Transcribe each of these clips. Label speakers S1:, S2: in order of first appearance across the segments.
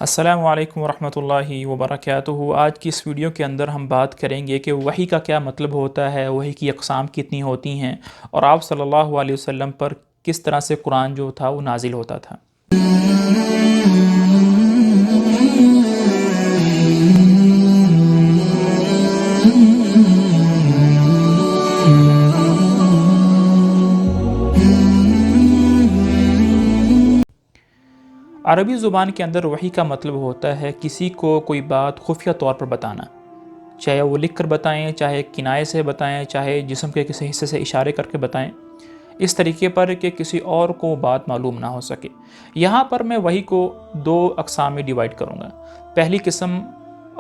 S1: السلام علیکم ورحمۃ اللہ وبرکاتہ۔ آج کی اس ویڈیو کے اندر ہم بات کریں گے کہ وحی کا کیا مطلب ہوتا ہے، وحی کی اقسام کتنی ہوتی ہیں، اور آپ صلی اللہ علیہ وسلم پر کس طرح سے قرآن جو تھا وہ نازل ہوتا تھا۔ عربی زبان کے اندر وحی کا مطلب ہوتا ہے کسی کو کوئی بات خفیہ طور پر بتانا، چاہے وہ لکھ کر بتائیں، چاہے کنایے سے بتائیں، چاہے جسم کے کسی حصے سے اشارے کر کے بتائیں، اس طریقے پر کہ کسی اور کو بات معلوم نہ ہو سکے۔ یہاں پر میں وحی کو دو اقسام میں ڈیوائیڈ کروں گا۔ پہلی قسم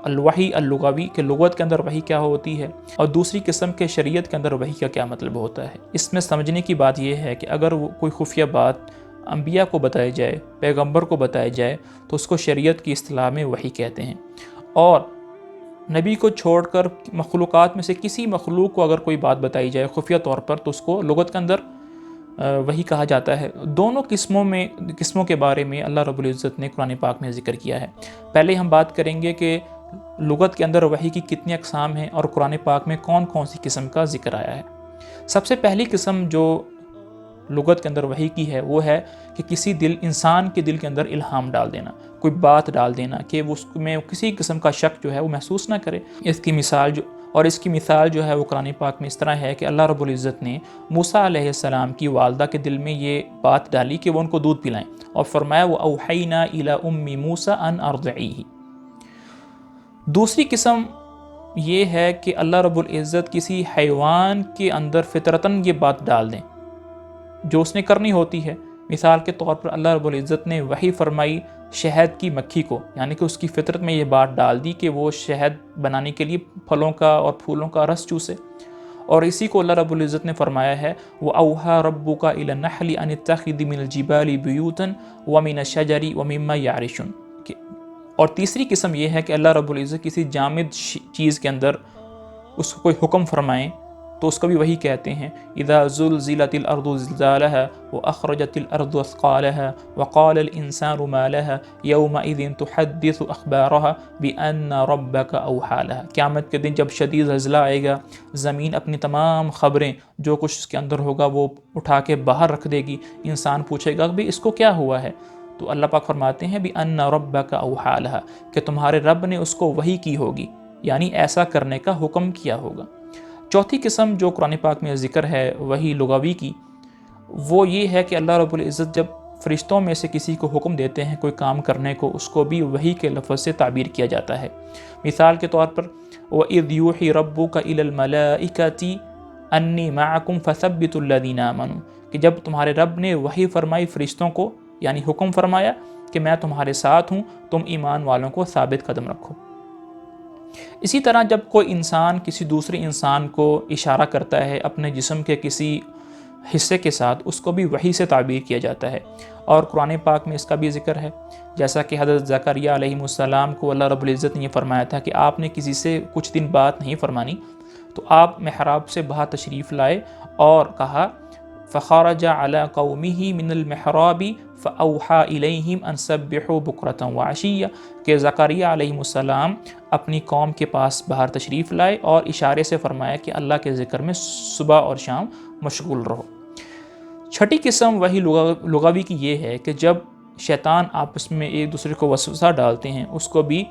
S1: الوحی اللغوی کہ لغت کے اندر وحی کیا ہوتی ہے، اور دوسری قسم کے شریعت کے اندر وحی کا کیا مطلب ہوتا ہے۔ اس میں سمجھنے کی بات یہ ہے کہ اگر کوئی خفیہ بات انبیاء کو بتائی جائے، پیغمبر کو بتائی جائے، تو اس کو شریعت کی اصطلاح میں وحی کہتے ہیں، اور نبی کو چھوڑ کر مخلوقات میں سے کسی مخلوق کو اگر کوئی بات بتائی جائے خفیہ طور پر تو اس کو لغت کے اندر وحی کہا جاتا ہے۔ دونوں قسموں کے بارے میں اللہ رب العزت نے قرآن پاک میں ذکر کیا ہے۔ پہلے ہم بات کریں گے کہ لغت کے اندر وحی کی کتنی اقسام ہیں اور قرآن پاک میں کون کون سی قسم کا ذکر آیا ہے۔ سب سے پہلی قسم جو لغت کے اندر وحی کی ہے وہ ہے کہ انسان کے دل کے اندر الہام ڈال دینا، کوئی بات ڈال دینا کہ وہ اس میں کسی قسم کا شک جو ہے وہ محسوس نہ کرے۔ اس کی مثال جو ہے وہ قرآن پاک میں اس طرح ہے کہ اللہ رب العزت نے موسیٰ علیہ السلام کی والدہ کے دل میں یہ بات ڈالی کہ وہ ان کو دودھ پلائیں، اور فرمایا وَأَوْحَيْنَا إِلَىٰ أُمِّ مُوسَىٰ أَنْ أَرْضِعِيهِ۔ دوسری قسم یہ ہے کہ اللہ رب العزت کسی حیوان کے اندر فطرتاً یہ بات ڈال دیں جو اس نے کرنی ہوتی ہے۔ مثال کے طور پر اللہ رب العزت نے وحی فرمائی شہد کی مکھی کو، یعنی کہ اس کی فطرت میں یہ بات ڈال دی کہ وہ شہد بنانے کے لیے پھلوں کا اور پھولوں کا رس چوسے، اور اسی کو اللہ رب العزت نے فرمایا ہے وَأَوْحَىٰ رَبُّكَ إِلَى النَّحْلِ أَنِ اتَّخِذِي مِنَ الْجِبَالِ بُيُوتًا وَمِنَ الشَّجَرِ وَمِمَّا يَعْرِشُونَ۔ اور تیسری قسم یہ ہے کہ اللہ رب العزت کسی جامد چیز کے اندر اس کو کوئی حکم فرمائیں تو اس کو بھی وحی کہتے ہیں۔ اذا زلزلت الارض زلزالها واخرجت الارض اثقالها وقال الانسان ما لها يومئذ تحدث اخبارها بان ربك اوحى لها۔ قیامت کے دن جب شدید زلزلہ آئے گا، زمین اپنی تمام خبریں جو کچھ اس کے اندر ہوگا وہ اٹھا کے باہر رکھ دے گی۔ انسان پوچھے گا کہ اس کو کیا ہوا ہے، تو اللہ پاک فرماتے ہیں بان ربك اوحى لها کہ تمہارے رب نے اس کو وحی کی ہوگی، یعنی ایسا کرنے کا حکم کیا ہوگا۔ چوتھی قسم جو قرآن پاک میں ذکر ہے وحی لغوی کی، وہ یہ ہے کہ اللہ رب العزت جب فرشتوں میں سے کسی کو حکم دیتے ہیں کوئی کام کرنے کو، اس کو بھی وحی کے لفظ سے تعبیر کیا جاتا ہے۔ مثال کے طور پر وَإِذْ يُوحِي رَبُّكَ إِلَى الْمَلَائِكَةِ أَنِّي مَعَكُمْ فَثَبِّتُوا الَّذِينَ آمَنُوا کہ جب تمہارے رب نے وحی فرمائی فرشتوں کو، یعنی حکم فرمایا کہ میں تمہارے ساتھ ہوں، تم ایمان والوں کو ثابت قدم رکھو۔ اسی طرح جب کوئی انسان کسی دوسرے انسان کو اشارہ کرتا ہے اپنے جسم کے کسی حصے کے ساتھ، اس کو بھی وحی سے تعبیر کیا جاتا ہے، اور قرآن پاک میں اس کا بھی ذکر ہے۔ جیسا کہ حضرت زکریا علیہ السلام کو اللہ رب العزت نے یہ فرمایا تھا کہ آپ نے کسی سے کچھ دن بات نہیں فرمانی، تو آپ محراب سے باہر تشریف لائے اور کہا فخرج علی قومہ من المحراب فاوحى الیہم ان سبحوا بکرۃ وعشیا کہ زکریا علیہ السلام اپنی قوم کے پاس باہر تشریف لائے اور اشارے سے فرمایا کہ اللہ کے ذکر میں صبح اور شام مشغول رہو۔ چھٹی قسم وحی لغوی کی یہ ہے کہ جب شیطان آپس میں ایک دوسرے کو وسوسہ ڈالتے ہیں، اس کو بھی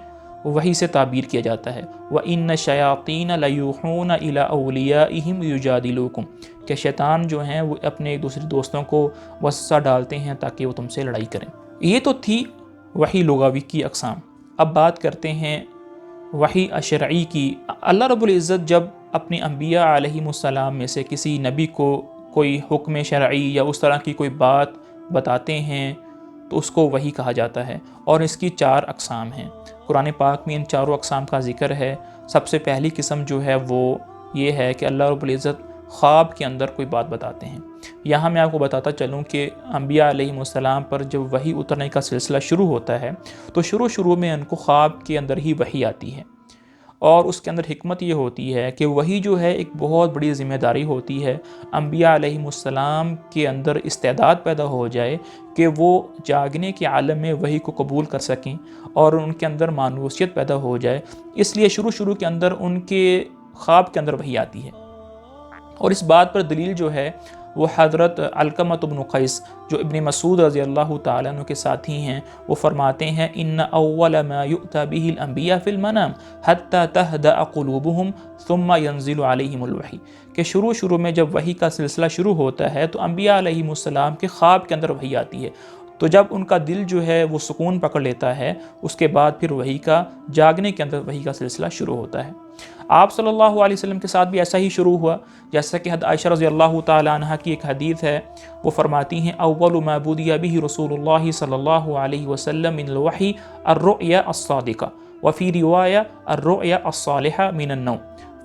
S1: وحی سے تعبیر کیا جاتا ہے۔ وَإِنَّ الشَّيَاطِينَ لَيُوحُونَ إِلَىٰ أَوْلِيَائِهِمْ يُجَادِلُوكُمْ کہ شیطان جو ہیں وہ اپنے ایک دوسرے دوستوں کو وسوسہ ڈالتے ہیں تاکہ وہ تم سے لڑائی کریں۔ یہ تو تھی وحی لغوی کی اقسام۔ اب بات کرتے ہیں وحی شرعی کی۔ اللہ رب العزت جب اپنے انبیاء علیہ السلام میں سے کسی نبی کو کوئی حکم شرعی یا اس طرح کی کوئی بات بتاتے ہیں تو اس کو وحی کہا جاتا ہے، اور اس کی 4 اقسام ہیں۔ قرآن پاک میں ان چاروں اقسام کا ذکر ہے۔ سب سے پہلی قسم جو ہے وہ یہ ہے کہ اللہ رب العزت خواب کے اندر کوئی بات بتاتے ہیں۔ یہاں میں آپ کو بتاتا چلوں کہ انبیاء علیہ السلام پر جب وحی اترنے کا سلسلہ شروع ہوتا ہے تو شروع میں ان کو خواب کے اندر ہی وحی آتی ہے، اور اس کے اندر حکمت یہ ہوتی ہے کہ وہی جو ہے ایک بہت بڑی ذمہ داری ہوتی ہے. انبیاء علیہم السلام کے اندر استعداد پیدا ہو جائے کہ وہ جاگنے کے عالم میں وحی کو قبول کر سکیں اور ان کے اندر مانوسیت پیدا ہو جائے. اس لیے شروع کے اندر ان کے خواب کے اندر وحی آتی ہے. اور اس بات پر دلیل جو ہے وہ حضرت علقمۃ بن قیس جو ابن مسعود رضی اللہ تعالیٰ عنہ کے ساتھی ہیں، وہ فرماتے ہیں ان اول ما یؤتی بہ الانبیاء فی المنام حتی تہدأ قلوبہم ثم ینزل علیہم الوحی، کہ شروع میں جب وحی کا سلسلہ شروع ہوتا ہے تو انبیاء علیہم السلام کے خواب کے اندر وحی آتی ہے. تو جب ان کا دل جو ہے وہ سکون پکڑ لیتا ہے، اس کے بعد پھر وحی کا جاگنے کے اندر وحی کا سلسلہ شروع ہوتا ہے. آپ صلی اللہ علیہ وسلم کے ساتھ بھی ایسا ہی شروع ہوا، جیسا کہ عائشہ رضی اللہ تعالی عنہ کی ایک حدیث ہے، وہ فرماتی ہیں اول ما بدی بہ رسول اللہ صلی اللہ علیہ وسلم من الوحی الرؤیا الصادقہ وفی روایہ الرؤیا الصالحہ من النوم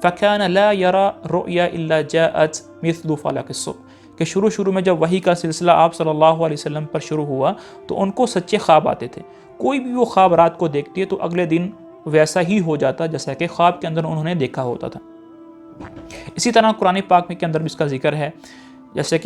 S1: فکان لا یرى رؤیا الا جاءت مثل فلق الصبح، کہ شروع میں جب وحی کا سلسلہ آپ صلی اللہ علیہ وسلم پر شروع ہوا تو ان کو سچے خواب آتے تھے. کوئی بھی وہ خواب رات کو دیکھتے تو اگلے دن ویسا ہی ہو جاتا جیسا کہ خواب کے اندر انہوں نے دیکھا ہوتا تھا. اسی طرح قرآن پاک میں کے اندر بھی اس کا ذکر ہے، جیسا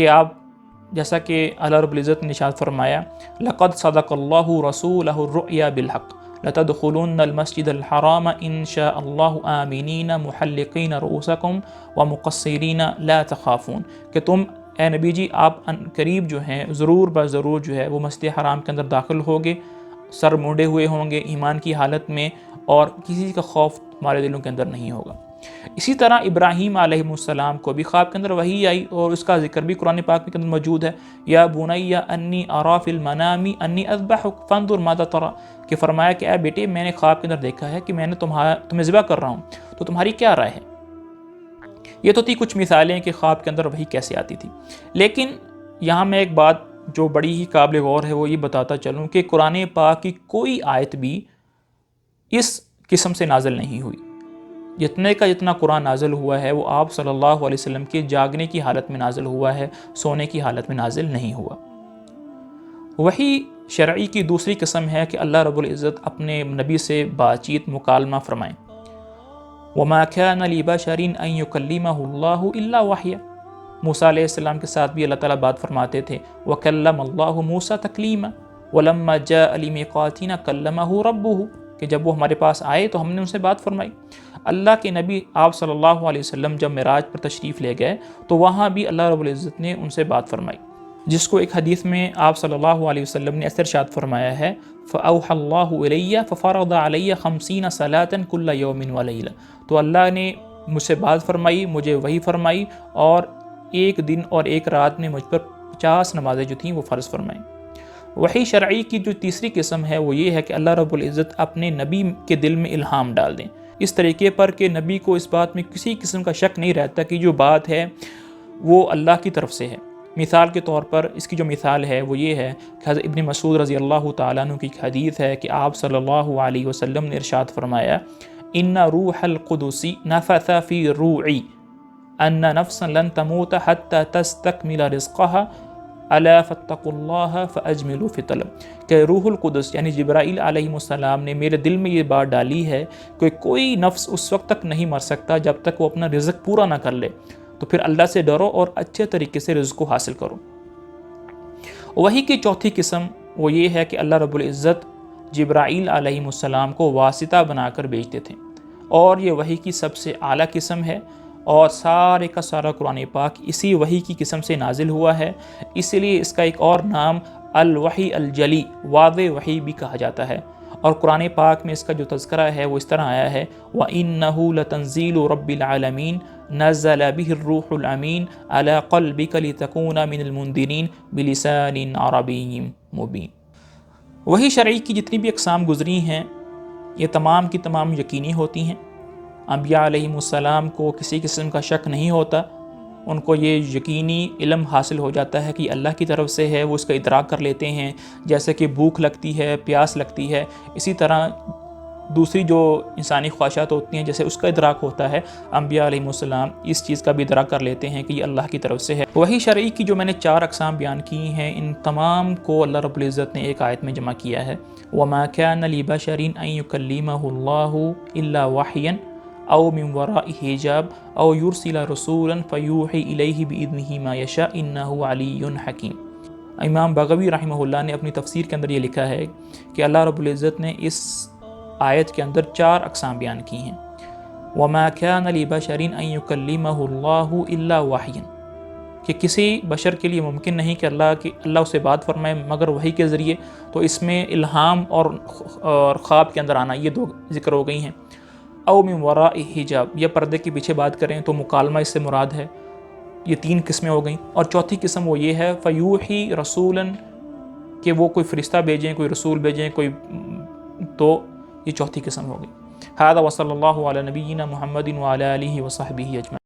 S1: کہ اللہ رب العزت نے ارشاد فرمایا لقد صدق اللہ رسولہ الرؤیا بالحق لتدخلن المسجد الحرام ان شاء اللہ آمینین محلقین رؤوسکم ومقصرین لا تخافون، کہ تم اے نبی جی آپ قریب جو ہیں ضرور بضرور جو ہے وہ مسجد حرام کے اندر داخل ہوگے، سر مونڈے ہوئے ہوں گے ایمان کی حالت میں، اور کسی کا خوف ہمارے دلوں کے اندر نہیں ہوگا. اسی طرح ابراہیم علیہ السلام کو بھی خواب کے اندر وحی آئی، اور اس کا ذکر بھی قرآن پاک کے اندر موجود ہے. یا بنی انی اری فی المنام انی اذبحک فانظر ماذا تری، کہ فرمایا کہ اے بیٹے میں نے خواب کے اندر دیکھا ہے کہ میں نے تمہیں ذبح کر رہا ہوں، تو تمہاری کیا رائے ہے. یہ تو تھی کچھ مثالیں کہ خواب کے اندر وحی کیسے آتی تھی. لیکن یہاں میں ایک بات جو بڑی ہی قابل غور ہے وہ یہ بتاتا چلوں کہ قرآن پاک کی کوئی آیت بھی اس قسم سے نازل نہیں ہوئی. جتنا قرآن نازل ہوا ہے وہ آپ صلی اللہ علیہ وسلم کے جاگنے کی حالت میں نازل ہوا ہے، سونے کی حالت میں نازل نہیں ہوا. وحی شرعی کی دوسری قسم ہے کہ اللہ رب العزت اپنے نبی سے بات چیت مکالمہ فرمائیں. وما كان لبشر ان يكلمه الله الا وحيا، موسیٰ علیہ السلام کے ساتھ بھی اللہ تعالیٰ بات فرماتے تھے. وَكَلَّمَ اللَّهُ مُوسَىٰ تَكْلِيمًا وَلَمَّا جَاءَ لِمِيقَاتِنَا كَلَّمَهُ رَبُّهُ، کہ جب وہ ہمارے پاس آئے تو ہم نے ان سے بات فرمائی. اللہ کے نبی آپ صلی اللہ علیہ وسلم جب معراج پر تشریف لے گئے تو وہاں بھی اللہ رب العزت نے ان سے بات فرمائی، جس کو ایک حدیث میں آپ صلی اللہ علیہ وسلم نے ایسے ارشاد فرمایا ہے فَأَوْحَى اللَّهُ إِلَيَّ فَفَرَضَ عَلَيَّ 50 صَلَاةً كُلَّ يَوْمٍ وَلَيْلَةٍ، تو اللہ نے مجھ سے بات فرمائی، مجھے وحی فرمائی، اور ایک دن اور ایک رات میں مجھ پر 50 نمازیں جو تھیں وہ فرض فرمائیں. وحی شرعی کی جو تیسری قسم ہے وہ یہ ہے کہ اللہ رب العزت اپنے نبی کے دل میں الہام ڈال دیں، اس طریقے پر کہ نبی کو اس بات میں کسی قسم کا شک نہیں رہتا کہ جو بات ہے وہ اللہ کی طرف سے ہے. مثال کے طور پر اس کی جو مثال ہے وہ یہ ہے کہ حضرت ابن مسعود رضی اللہ تعالیٰ عنہ کی حدیث ہے کہ آپ صلی اللہ علیہ وسلم نے ارشاد فرمایا ان روح القدس نفث فی روعی ان نفسا لن تموت حتی تستکمل رزقها الا فاتقوا اللہ فاجملوا فی الطلب، کہ روح القدس یعنی جبرائیل علیہ السلام نے میرے دل میں یہ بات ڈالی ہے کہ کوئی نفس اس وقت تک نہیں مر سکتا جب تک وہ اپنا رزق پورا نہ کر لے، تو پھر اللہ سے ڈرو اور اچھے طریقے سے رزق کو حاصل کرو. وحی کی چوتھی قسم وہ یہ ہے کہ اللہ رب العزت جبرائیل علیہ السلام کو واسطہ بنا کر بھیجتے تھے، اور یہ وحی کی سب سے اعلیٰ قسم ہے، اور سارے کا سارا قرآن پاک اسی وحی کی قسم سے نازل ہوا ہے. اسی لیے اس کا ایک اور نام الوحی الجلی، واضح وحی بھی کہا جاتا ہے. اور قرآن پاک میں اس کا جو تذکرہ ہے وہ اس طرح آیا ہے وَإِنَّهُ لَتَنزِيلُ رَبِّ الْعَالَمِينَ نَزَّلَ بِهِ الرُّوحُ الْأَمِينُ عَلَى قَلْبِكَ لِتَكُونَ مِنَ الْمُنذِرِينَ بِلِسَانٍ عَرَبِيٍّ مُبِينٍ. وحی شرعی کی جتنی بھی اقسام گزری ہیں یہ تمام کی تمام یقینی ہوتی ہیں. انبیاء علیہ السلام کو کسی قسم کا شک نہیں ہوتا، ان کو یہ یقینی علم حاصل ہو جاتا ہے کہ اللہ کی طرف سے ہے، وہ اس کا ادراک کر لیتے ہیں. جیسے کہ بھوک لگتی ہے، پیاس لگتی ہے، اسی طرح دوسری جو انسانی خواہشات ہوتی ہیں جیسے اس کا ادراک ہوتا ہے، انبیاء علیہ السلام اس چیز کا بھی ادراک کر لیتے ہیں کہ یہ اللہ کی طرف سے ہے. وحی شرعی کی جو میں نے 4 اقسام بیان کی ہیں ان تمام کو اللہ رب العزت نے ایک آیت میں جمع کیا ہے. وَمَا كَانَ لِبَشَرٍ أَن يُكَلِّمَهُ اللَّهُ إِلَّا وَحْيًا او من وراء حجاب او یرسل رسولا فیوحی الیہ باذنہ ما یشاء انہ علی حکیم۔ امام بغوی رحمہ اللہ نے اپنی تفسیر کے اندر یہ لکھا ہے کہ اللہ رب العزت نے اس آیت کے اندر 4 اقسام بیان کی ہیں۔ وَمَا كَانَ لِبَشَرٍ أَن يُكَلِّمَهُ اللَّهُ إِلَّا وَحْيًا، کہ کسی بشر کے لیے ممکن نہیں کہ اللہ اسے بات فرمائے مگر وحی کے ذریعے، تو اس میں الہام اور خواب کے اندر آنا یہ 2 ذکر ہو گئی ہیں۔ او من وراء حجاب، یا پردے کے پیچھے بات کریں تو مکالمہ اس سے مراد ہے۔ یہ 3 قسمیں ہو گئیں، اور چوتھی قسم وہ یہ ہے فیوحی رسولاً، کہ وہ کوئی فرشتہ بھیجیں، کوئی رسول بھیجیں، تو یہ چوتھی قسم ہو گئی۔ ھذا وصلی اللہ علی نبینا محمد وعلی آلہ وصحبہ اجمعین۔